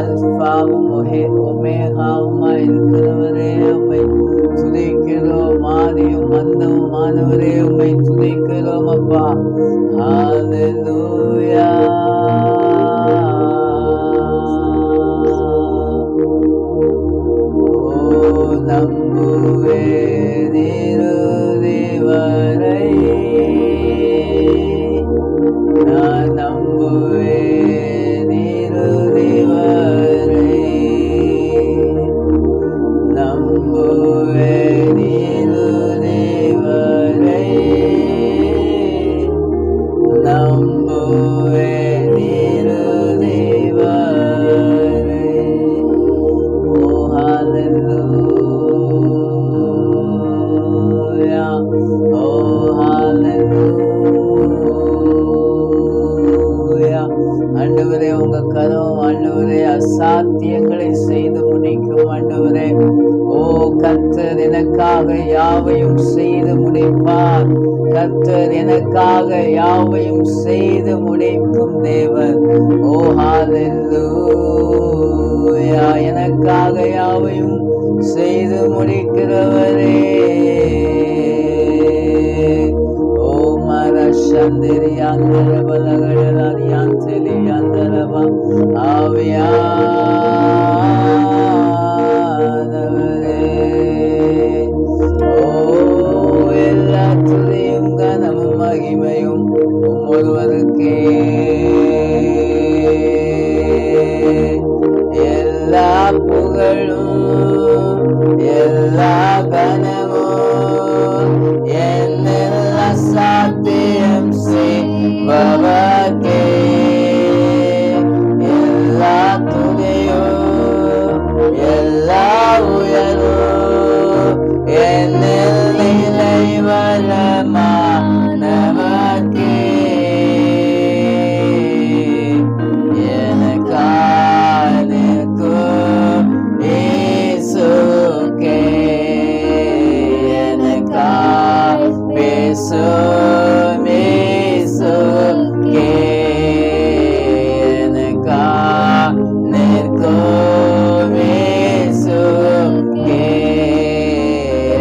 அல்பாவும் ஒமேகாவுமாய் இருக்கிறவரே உம்மை துதிக்கிறோம். ஆதியும் அந்தமுமானவரே உம்மை துதிக்கிறோம் அப்பா. ஹல்லேலூயா. நம்புவேன் இறுதி வரை, நான் நம்புவேன் இறுதி வரை, நம்புவேன் இறுதி வரை, நம்புவேன் இறுதி வரை. ஓ ஹல்லேலூயா, ஓ ஹல்லேலூயா. ஆண்டவரே, உங்க கரம் ஆண்டவரே அசாத்தியங்களை செய்து முடிக்கும் ஆண்டவரே. ஓ கர்த்தர் எனக்காக யாவையும் செய்து முடிப்பார். கர்த்தர் எனக்காக யாவையும் செய்து முடிக்கும் தேவன். ஓ ஹல்லேலூயா. எனக்காக யாவையும் செய்து முடிக்கிறவரே. ஓ மரஷந்திரி அந்தர பலகடலாரி அந்தலி அந்தரபா ஆவியானவரே. ஓ எல்லா துதியும் கனமும் மகிமையும் ஒருவருக்கே. எல்லா புகழும் எல்லா கனமும் என்னெல்ல சாத்தியம் செய்பவர்க்கே. எல்லா துதியும் எல்லா உயரும் என்னில் நிலைவரமானவர்க்கே. எனக்காய் நிற்கும் இயேசுக்கே, எனக்காய் பேசும் இயேசுக்கே, எனக்காய் நிற்கும் இயேசுக்கே,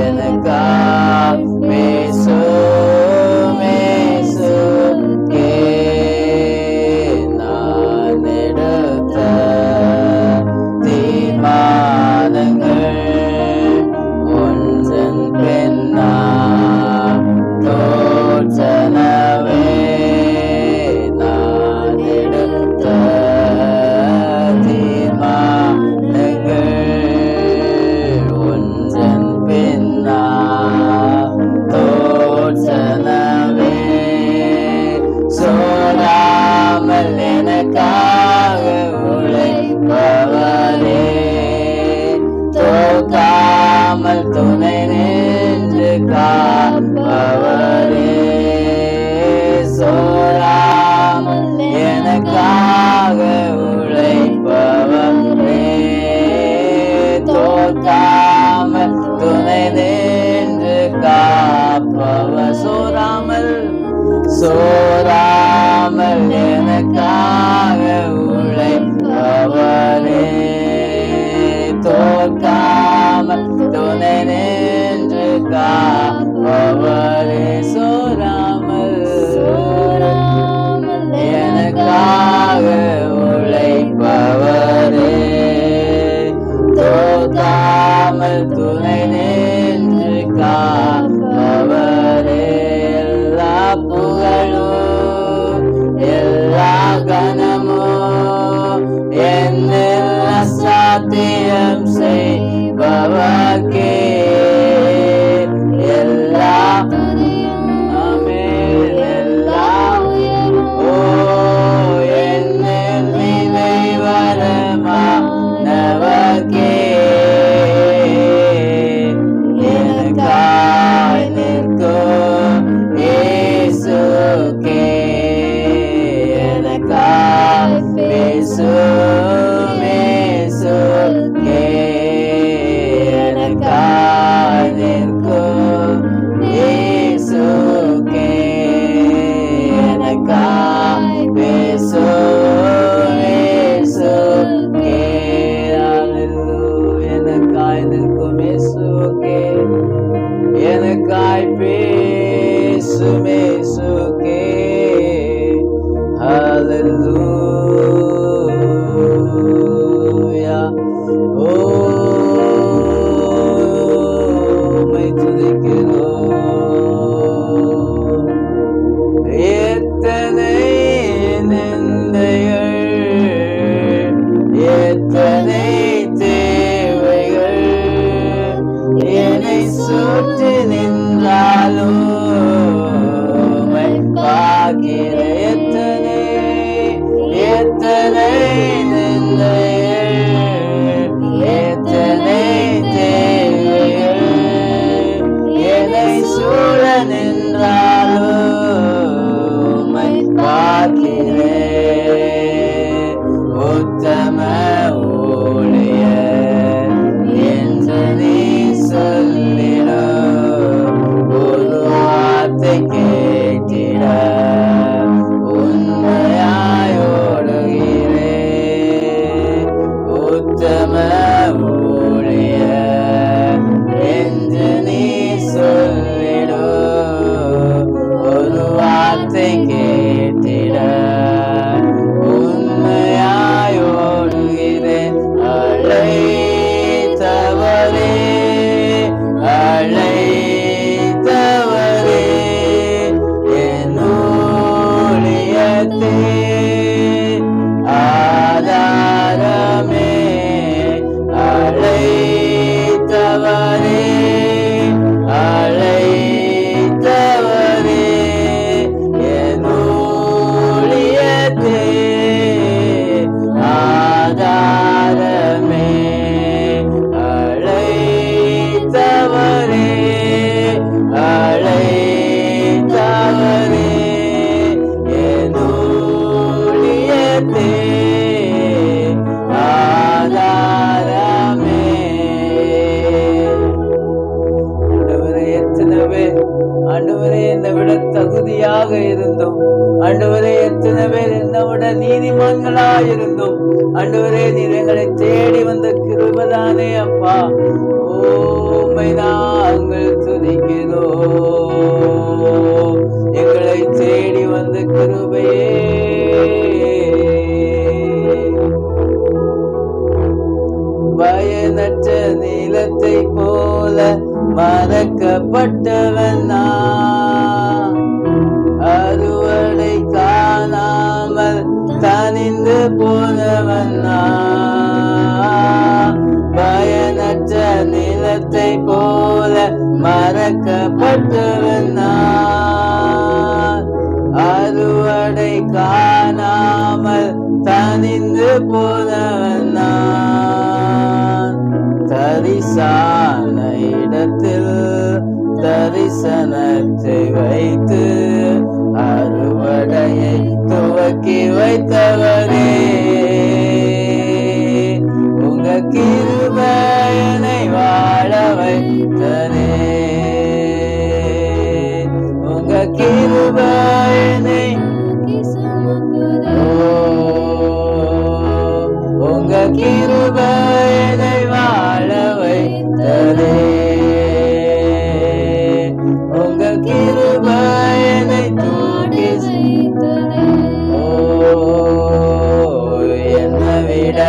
எனக்காய் பேசும் இயேசுக்கே. நான் எடுத்த தீர்மானங்கள் ஒன்றன் பின்னா தோற்றனவே. நான் எடுத்த தீர்மானங்கள் ஒன்றன் பின்னா தோற்றனவே. சோராமல் எனக்காக உழைப்பவரே, தோற்காமல் துணை நின்று காப்பவரே. சோராமல் எனக்காக உழைப்பவரே, தோற்காமல் துணை நின்று காப்பவர். சோராமல் சோராமல் எனக்காக உழைப்பவரே, தோற்காமல் துணை நின்று காப்பவரே. சோராமல் எனக்காக உழைப்பவரே, தோற்காமல் துணை நின்று காப்பவரே. எல்லா புகழும் எல்லா கனமும் என்னெல்ல சாத்தியம் செய்பவர்க்கே. எல்லா ஆமென். எல்லா ஓ என்னில் நிலைவரமானவர்க்கே. எனக்காய் நிற்கும் இயேசுக்கே, எனக்காய் பேசும் இயேசுக்கே, எத்தனை தேவைகள் என்னை சூழ நின்றாலும் பார்க்கிறேன். உத்தம ஊழியர் என்று நீ சொல்லிடும் ஒரு வார்த்தை கேட்டிட உண்மையாயோடுகிறேன். உத்தம ஊழியர் என்று நீ சொல்லிடும் ஒரு வார்த்தை கேட்டிட உண்மையாயோடுகிறேன். அழைத்தவரே அழைத்தவரே என் ஊழியத்தே ஆதாரமே. அழைத்தவரே அழைத்தவரே என் ஊழியத்தே ஆதாரமே. அழைத்தவரே அழைத்தவரே என் ஊழியத்தே ஆதாரமே. ஆண்டவரே, எத்தனை பேர் ஆண்டவரே என்னை விட தகுதியாக இருந்தோம். ஆண்டவரே, எத்தனை பேர் என்னை விட நீதிமான்களாயிருந்தோம். ஆண்டவரே, நீர் எங்களை தேடி வந்த கிருபைதானே அப்பா. உம்மை நாங்கள் துதிக்கிறோம். எங்களை தேடி வந்த கிருபையே. பயனற்ற நீலத்தை போல மறக்கப்பட்டவன் நான். அறுவடை காணாமல் தனிந்து போனவன் நான். பயனற்ற நிலத்தை போல மறக்கப்பட்டவன் நான். அறுவடை காணாமல் தனிந்து போனவன் நான். தரிசான இடத்தில் தரிசனத்தை வைத்து அறுவடையை துவக்கி வைத்தவரே, உங்க கிருபையினை வாழ வைத்தனே. உங்க கிருபையினை உங்க கிருபையினை வாழ வைத்தனே. உங்க கிருபையினை தூக்கி என்னை விட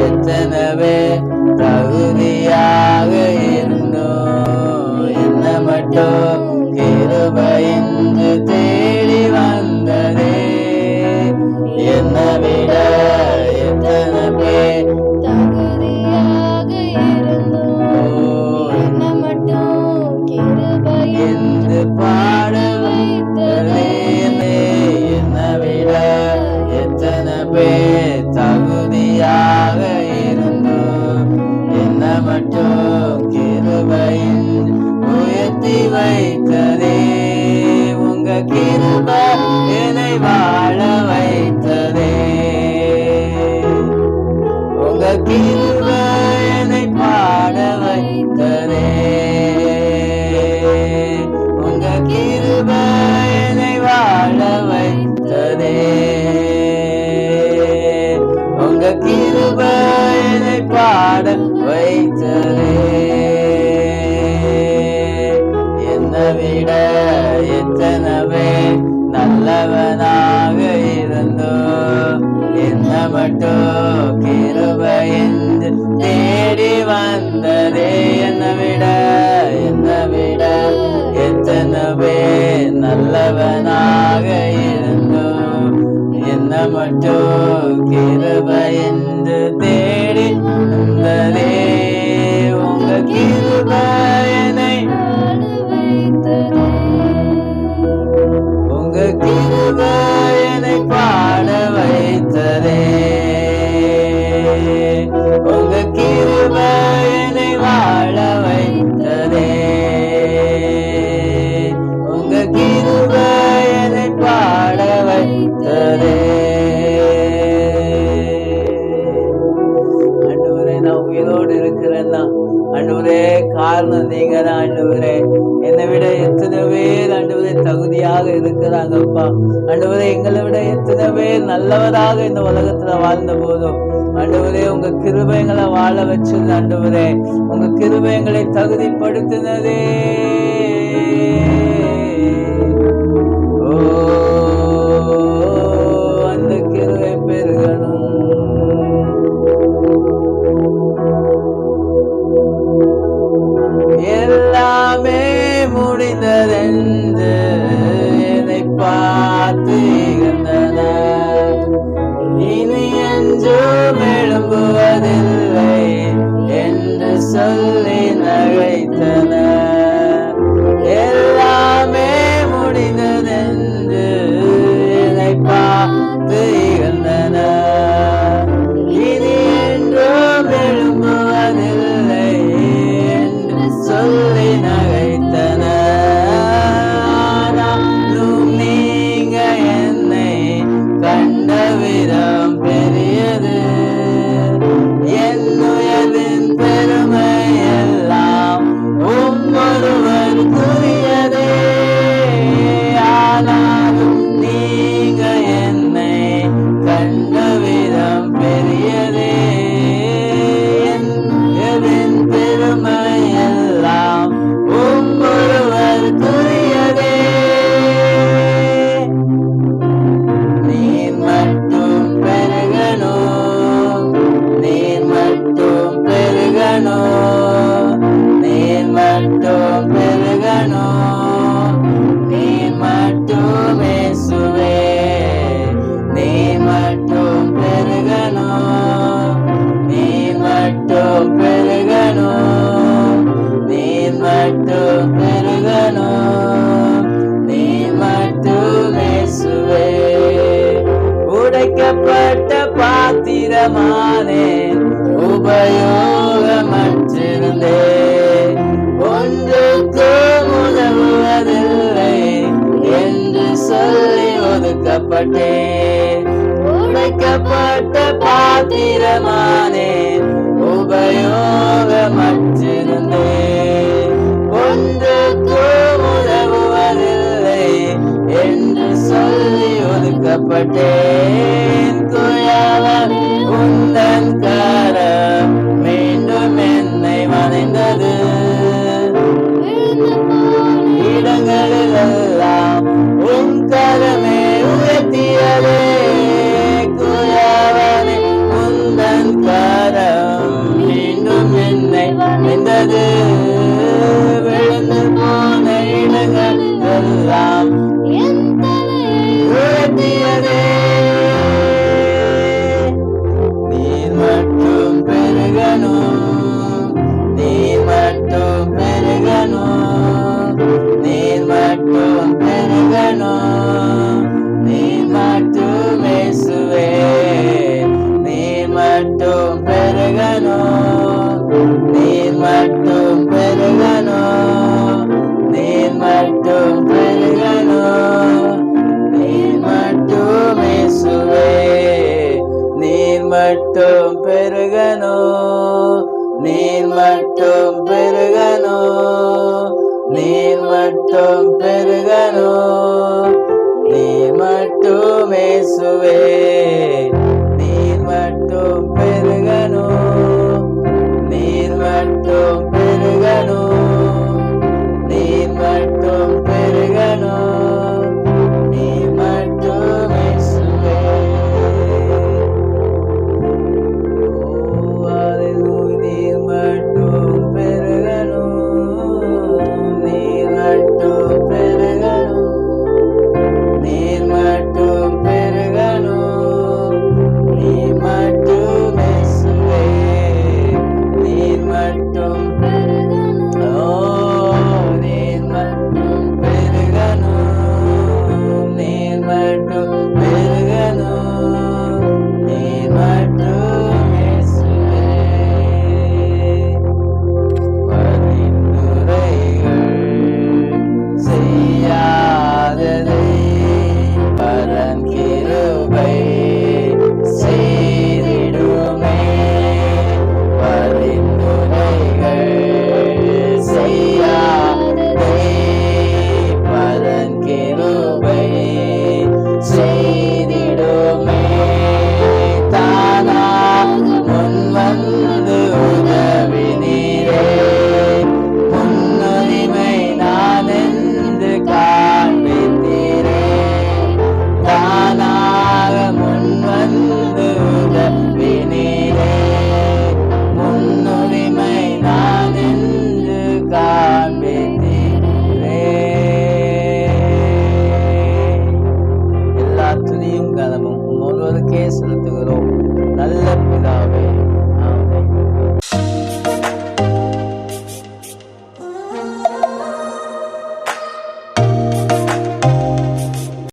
எத்தனவே தகுதியாக இருந்தோம். என்ன மட்டும் கிருபையின்று தேடி வந்ததே. என்னை விட எத்தனை பேர் தகுதியாக இருந்தோம். என்ன மட்டும் கிருபையின்று பாட வைத்ததே. என்னை விட எத்தனை பேர் தகுதியாக இருந்தோம். என்ன மட்டும் கிருபையின் உயர்த்தி வைத்ததே. உங்க கிருபை என்னை வாழ வைத்ததே. உங்க கிருபை என்னை பாட வைத்ததே. உங்க கிருபை என்னை வாழ வைத்ததே. உங்க கிருபை என்னை பாட வைத்ததே. என்னை விட எத்தனவே நல்லவனாக இருந்தோம். என்ன மட்டும் கிருபையின்று தேடி வந்ததே. என்னை விட எத்தனவே நல்லவனாக இருந்தோம். என்ன மட்டும் கிருபையின்று தேடி வந்ததே. உங்க கிருபையினை உங்க கிருபையினை பாட வைத்ததே. தாங்கப்பா. ஆண்டவரே, எங்களை விட எத்தனை பேர் நல்லவராக இந்த உலகத்துல வாழ்ந்த போதும் ஆண்டவரே உங்க கிருபை எங்களை வாழ வச்சது. ஆண்டவரே, உங்க கிருபை எங்களை தகுதிப்படுத்தினதே. ஓ, அந்த கிருபை பெருகணும். எல்லாமே முடிந்ததென்று என்னை பார்த்து இகழ்ந்தனர். இனி என்றும் எழும்புவதில்லை என்று சொல்லி நகைத்தனர். எல்லாமே முடிந்ததென்று என்னை பார்த்து இகழ்ந்தனர். இனி என்றும் எழும்புவதில்லை என்று சொல்லி நகைத்தனர். ஆனாலும் நீங்க என்னை கண்ட விதம் பெரியது. என் உயர்வின் பெருமை எல்லாம் ஒருவருக்குரியதே. ஆனாலும் நீங்க என்னை கண்ட விதம் பெரியதே. என் உயர்வின் பெருமை எல்லாம் ஒருவருக்குரியதே. நீர் மட்டும் பெருகணும், நீர் மட்டும் பெருகணும், நீர் மட்டும் பெருகணும், நீர் மட்டும் இயேசுவே. நீர் மட்டும் பெருகணும், நீர் மட்டும் பெருகணும், நீர் மட்டும் பெருகணும், நீர் மட்டும் இயேசுவே. உடைக்கப்பட்ட பாத்திரமானேன், உபயோகமற்றிருந்தேன். ஒன்றுக்கும் உதவுவதில்லை என்று சொல்லி ஒதுக்கப்பட்டேன். உடைக்கப்பட்ட பாத்திரமானேன், உபயோகமற்றிருந்தேன். ஒன்றுக்கும் உதவுவதில்லை என்று சொல்லி ஒதுக்கப்பட்டேன். குயவன் உந்தன் கரம் மீண்டும் என்னை வணைந்தது. இடங்களிலெல்லாம் உன் கரமே உயர்த்தியதே. குயவனே, உந்தன் கரம் மீண்டும் என்னை வணைந்தது. விழுந்து போன இடங்களெல்லாம் உயர்த்தியதே. நீர் மட்டும் பெருகணும், நீர் மட்டும் பெருகணும், நீர் மட்டும் பெருகணும், நீர் மட்டும் இயேசுவே. நீர் மட்டும் பெருகணும், நீர் மட்டும் பெருகணும், நீர் மட்டும் பெருகணும், நீர் மட்டும் இயேசுவே. நீர் மட்டும் பெருகணும், நீர் மட்டும் பெருகணும், நீர் மட்டும் பெருகணும், நீர் மட்டும் இயேசுவே.